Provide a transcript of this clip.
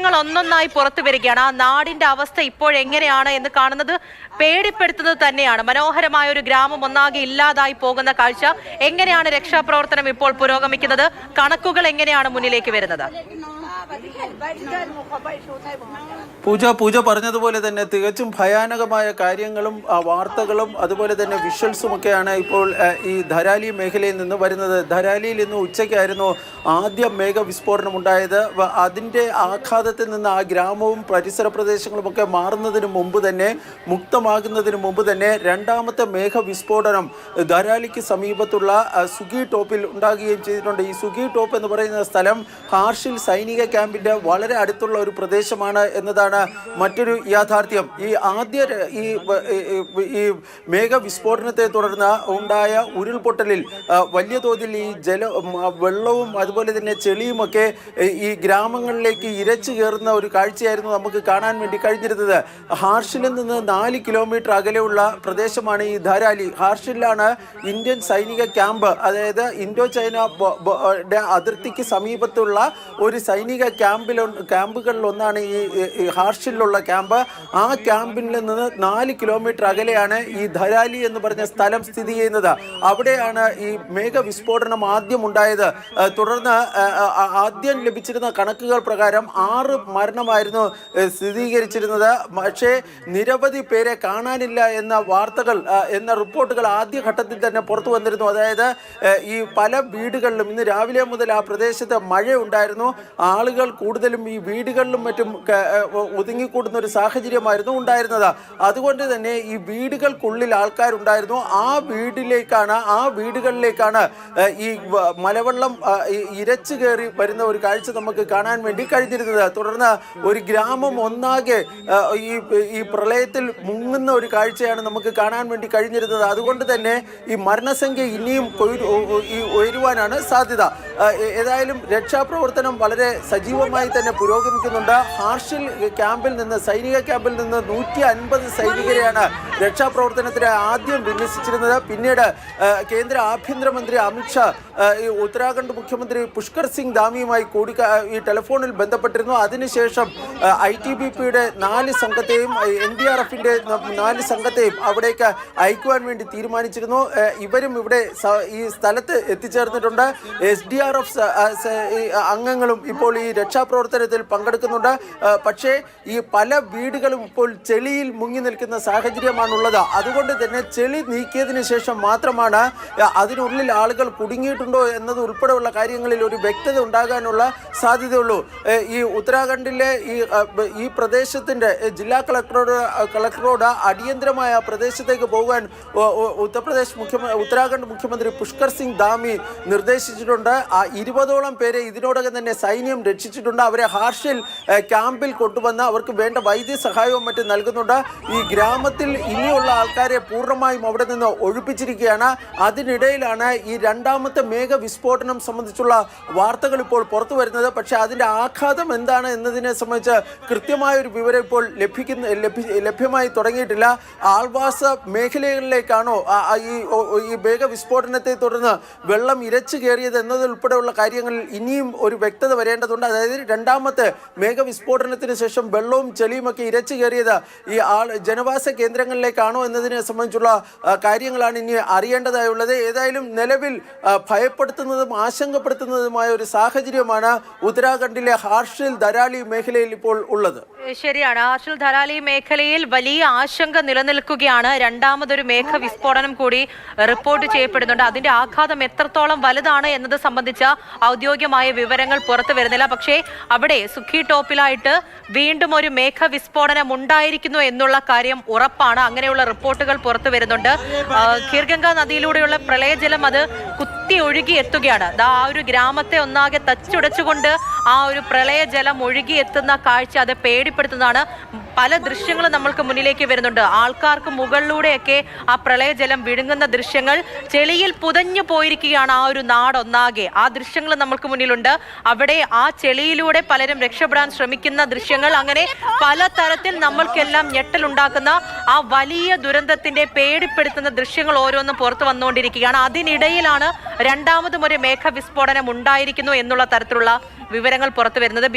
ദൃശ്യങ്ങൾ ഒന്നൊന്നായി പുറത്തു വരികയാണ്. ആ നാടിന്റെ അവസ്ഥ ഇപ്പോഴെങ്ങനെയാണ് എന്ന് കാണുന്നത് പേടിപ്പെടുത്തുന്നത് തന്നെയാണ്. മനോഹരമായ ഒരു ഗ്രാമം ഒന്നാകെ ഇല്ലാതായി പോകുന്ന കാഴ്ച. എങ്ങനെയാണ് രക്ഷാപ്രവർത്തനം ഇപ്പോൾ പുരോഗമിക്കുന്നത്? കണക്കുകൾ എങ്ങനെയാണ് മുന്നിലേക്ക് വരുന്നത്? പൂജ പറഞ്ഞതുപോലെ തന്നെ തികച്ചും ഭയാനകമായ കാര്യങ്ങളും വാർത്തകളും അതുപോലെ തന്നെ വിഷ്വൽസുമൊക്കെയാണ് ഇപ്പോൾ ഈ ധരാലി മേഖലയിൽ നിന്ന് വരുന്നത്. ധരാലിയിൽ ഇന്ന് ഉച്ചയ്ക്കായിരുന്നു ആദ്യം മേഘവിസ്ഫോടനം ഉണ്ടായത്. അതിൻ്റെ ആഘാതത്തിൽ നിന്ന് ആ ഗ്രാമവും പരിസര പ്രദേശങ്ങളുമൊക്കെ മാറുന്നതിന് മുമ്പ് തന്നെ, മുക്തമാകുന്നതിന് മുമ്പ് തന്നെ രണ്ടാമത്തെ മേഘവിസ്ഫോടനം ധരാലിക്ക് സമീപത്തുള്ള സുഗി ടോപ്പിൽ ഉണ്ടാകുകയും ചെയ്തിട്ടുണ്ട്. ഈ സുഗി ടോപ്പ് എന്ന് പറയുന്ന സ്ഥലം ഹാർഷിൽ സൈനിക ക്യാമ്പിൻ്റെ വളരെ അടുത്തുള്ള ഒരു പ്രദേശമാണ് എന്നതാണ് മറ്റൊരു യാഥാർത്ഥ്യം. ഈ മേഘവിസ്ഫോടനത്തെ തുടർന്ന് ഉണ്ടായ ഉരുൾപൊട്ടലിൽ വലിയ തോതിൽ ഈ വെള്ളവും അതുപോലെ തന്നെ ചെളിയുമൊക്കെ ഈ ഗ്രാമങ്ങളിലേക്ക് ഇരച്ചു കയറുന്ന ഒരു കാഴ്ചയായിരുന്നു നമുക്ക് കാണാൻ വേണ്ടി കഴിഞ്ഞിരുന്നത്. ഹാർഷിൽ നിന്ന് 4 കിലോമീറ്റർ അകലെയുള്ള പ്രദേശമാണ് ഈ ധരാലി. ഹാർഷിലാണ് ഇന്ത്യൻ സൈനിക ക്യാമ്പ്, അതായത് ഇൻഡോ ചൈന അതിർത്തിക്ക് സമീപത്തുള്ള ഒരു സൈനിക ക്യാമ്പുകളിലൊന്നാണ് ഈ ഹാർഷിലുള്ള ക്യാമ്പ്. ആ ക്യാമ്പിൽ നിന്ന് 4 കിലോമീറ്റർ അകലെയാണ് ഈ ധരാലി എന്ന് പറഞ്ഞ സ്ഥലം സ്ഥിതി ചെയ്യുന്നത്. അവിടെയാണ് ഈ മേഘവിസ്ഫോടനം ആദ്യം ഉണ്ടായത്. തുടർന്ന് ആദ്യം ലഭിച്ചിരുന്ന കണക്കുകൾ പ്രകാരം 6 മരണമായിരുന്നു സ്ഥിരീകരിച്ചിരുന്നത്. പക്ഷേ നിരവധി പേരെ കാണാനില്ല എന്ന റിപ്പോർട്ടുകൾ ആദ്യഘട്ടത്തിൽ തന്നെ പുറത്തു വന്നിരുന്നു. അതായത് ഈ പല വീടുകളിലും ഇന്ന് രാവിലെ മുതൽ ആ പ്രദേശത്ത് മഴ ഉണ്ടായിരുന്നു. ആളുകൾ കൂടുതലും ഈ വീടുകളിലും മറ്റും ഒതുങ്ങിക്കൂടുന്ന ഒരു സാഹചര്യമായിരുന്നു ഉണ്ടായിരുന്നത്. അതുകൊണ്ട് തന്നെ ഈ വീടുകൾക്കുള്ളിൽ ആൾക്കാരുണ്ടായിരുന്നു. ആ വീടുകളിലേക്കാണ് ഈ മലവെള്ളം ഇരച്ചു കയറി വരുന്ന ഒരു കാഴ്ച നമുക്ക് കാണാൻ വേണ്ടി കഴിഞ്ഞിരുന്നത്. തുടർന്ന് ഒരു ഗ്രാമം ഒന്നാകെ ഈ പ്രളയത്തിൽ മുങ്ങുന്ന ഒരു കാഴ്ചയാണ് നമുക്ക് കാണാൻ വേണ്ടി കഴിഞ്ഞിരുന്നത്. അതുകൊണ്ട് തന്നെ ഈ മരണസംഖ്യ ഇനിയും ഉയരുവാനാണ് സാധ്യത. ഏതായാലും രക്ഷാപ്രവർത്തനം വളരെ സജീവമായി തന്നെ പുരോഗമിക്കുന്നുണ്ട്. ഹാർഷിൽ സൈനിക ക്യാമ്പിൽ നിന്ന് 150 സൈനികരെയാണ് രക്ഷാപ്രവർത്തനത്തിന് ആദ്യം വിന്യസിച്ചിരുന്നത്. പിന്നീട് കേന്ദ്ര ആഭ്യന്തരമന്ത്രി അമിത്ഷാ ഉത്തരാഖണ്ഡ് മുഖ്യമന്ത്രി പുഷ്കർ സിംഗ് ധാമിയുമായി ഈ ടെലിഫോണിൽ ബന്ധപ്പെട്ടിരുന്നു. അതിനുശേഷം ITBPയുടെ 4 സംഘത്തെയും NDRFന്റെ 4 സംഘത്തെയും അവിടേക്ക് അയക്കുവാൻ വേണ്ടി തീരുമാനിച്ചിരുന്നു. ഇവരും ഇവിടെ ഈ സ്ഥലത്ത് എത്തിച്ചേർന്നിട്ടുണ്ട്. SDRF അംഗങ്ങളും ഇപ്പോൾ ഈ രക്ഷാപ്രവർത്തനത്തിൽ പങ്കെടുക്കുന്നുണ്ട്. പക്ഷേ ഈ പല വീടുകളും ഇപ്പോൾ ചെളിയിൽ മുങ്ങി നിൽക്കുന്ന സാഹചര്യമാണുള്ളത്. അതുകൊണ്ട് തന്നെ ചെളി നീക്കിയതിന് ശേഷം മാത്രമാണ് അതിനുള്ളിൽ ആളുകൾ കുടുങ്ങിയിട്ടുണ്ടോ എന്നത് ഉൾപ്പെടെയുള്ള കാര്യങ്ങളിൽ ഒരു വ്യക്തത ഉണ്ടാകാനുള്ള സാധ്യതയുള്ളൂ. ഈ ഉത്തരാഖണ്ഡിലെ ഈ പ്രദേശത്തിൻ്റെ ജില്ലാ കളക്ടറോട് അടിയന്തരമായ പ്രദേശത്തേക്ക് പോകാൻ ഉത്തരാഖണ്ഡ് മുഖ്യമന്ത്രി പുഷ്കർ സിംഗ് ധാമി നിർദ്ദേശിച്ചിട്ടുണ്ട്. 20ഓളം പേരെ ഇതിനോടകം തന്നെ സൈന്യം രക്ഷിച്ചിട്ടുണ്ട്. അവരെ ഹാർഷിൽ ക്യാമ്പിൽ കൊണ്ടുവന്ന് അവർക്ക് വേണ്ട വൈദ്യസഹായവും മറ്റും നൽകുന്നുണ്ട്. ഈ ഗ്രാമത്തിൽ ഇനിയുള്ള ആൾക്കാരെ പൂർണ്ണമായും അവിടെ നിന്ന് ഒഴിപ്പിച്ചിരിക്കുകയാണ്. അതിനിടയിലാണ് ഈ രണ്ടാമത്തെ മേഘവിസ്ഫോടനം സംബന്ധിച്ചുള്ള വാർത്തകൾ ഇപ്പോൾ പുറത്തു വരുന്നത്. പക്ഷേ അതിൻ്റെ ആഘാതം എന്താണ് എന്നതിനെ സംബന്ധിച്ച് കൃത്യമായൊരു വിവരം ഇപ്പോൾ ലഭ്യമായി തുടങ്ങിയിട്ടില്ല. ആൾവാസ മേഖലകളിലേക്കാണോ ഈ മേഘവിസ്ഫോടനത്തെ തുടർന്ന് വെള്ളം ഇരച്ചു കയറിയത് എന്നതുൾപ്പെടെയുള്ള കാര്യങ്ങളിൽ ഇനിയും ഒരു വ്യക്തത വരേണ്ടതുണ്ട്. അതായത് രണ്ടാമത്തെ മേഘവിസ്ഫോടനത്തിന് ശേഷം വെള്ളവും ചെളിയുമൊക്കെ ഇരച്ചു കയറിയത് ഈ ജനവാസ കേന്ദ്രങ്ങളിലേക്കാണോ എന്നതിനെ സംബന്ധിച്ചുള്ള കാര്യങ്ങളാണ് ഇനി അറിയേണ്ടതായുള്ളത്. ഏതായാലും നിലവിൽ ഭയപ്പെടുത്തുന്നതും ആശങ്കപ്പെടുത്തുന്നതുമായ ഒരു സാഹചര്യമാണ് ഉത്തരാഖണ്ഡിലെ ഹാർഷിൽ ധരാലി മേഖലയിൽ ഇപ്പോൾ ഉള്ളത്. ശരിയാണ്, ഹാർഷിൽ ധരാലി മേഖലയിൽ വലിയ ആശങ്ക നിലനിൽക്കുകയാണ്. രണ്ടാമതൊരു മേഘവിസ്ഫോടനം കൂടി റിപ്പോർട്ട് ചെയ്യപ്പെടുന്നുണ്ട്. അതിന്റെ ആഘാതം എത്രത്തോളം വലുതാണ് എന്നത് സംബന്ധിച്ച ഔദ്യോഗികമായ വിവരങ്ങൾ പുറത്തു വരുന്നില്ല. പക്ഷേ അവിടെ സുഖി ടോപ്പിലായിട്ട് വീണ്ടും ഒരു മേഘവിസ്ഫോടനം ഉണ്ടായിരിക്കുന്നു എന്നുള്ള കാര്യം ഉറപ്പാണ്. അങ്ങനെയുള്ള റിപ്പോർട്ടുകൾ പുറത്തു വരുന്നുണ്ട്. ഖീർഗംഗ നദിയിലൂടെയുള്ള പ്രളയജലം അത് കുത്തി ഒഴുകി എത്തുകയാണ്. ആ ഒരു ഗ്രാമത്തെ ഒന്നാകെ തച്ചുടച്ചുകൊണ്ട് ആ ഒരു പ്രളയജലം ഒഴുകി എത്തുന്ന കാഴ്ച അത് പേടിപ്പെടുത്തുന്നതാണ്. പല ദൃശ്യങ്ങളും നമ്മൾക്ക് മുന്നിലേക്ക് വരുന്നുണ്ട്. ആൾക്കാർക്ക് മുകളിലൂടെയൊക്കെ ആ പ്രളയജലം വിഴുങ്ങുന്ന ദൃശ്യങ്ങൾ, ചെളിയിൽ പുതഞ്ഞു പോയിരിക്കുകയാണ് ആ ഒരു നാടൊന്നാകെ. ആ ദൃശ്യങ്ങൾ നമ്മൾക്ക് മുന്നിലുണ്ട്. അവിടെ ആ ചെളിയിലൂടെ പലരും രക്ഷപ്പെടാൻ ശ്രമിക്കുന്ന ദൃശ്യങ്ങൾ, അങ്ങനെ പലതരത്തിൽ നമ്മൾക്കെല്ലാം ഞെട്ടലുണ്ടാക്കുന്ന ആ വലിയ ദുരന്തത്തിന്റെ പേടിപ്പെടുത്തുന്ന ദൃശ്യങ്ങൾ ഓരോന്നും പുറത്തു വന്നുകൊണ്ടിരിക്കുകയാണ്. അതിനിടയിലാണ് രണ്ടാമതും ഒരു മേഘവിസ്ഫോടനം ഉണ്ടായിരിക്കുന്നു എന്നുള്ള തരത്തിലുള്ള വിവരങ്ങൾ പുറത്തു വരുന്നത്.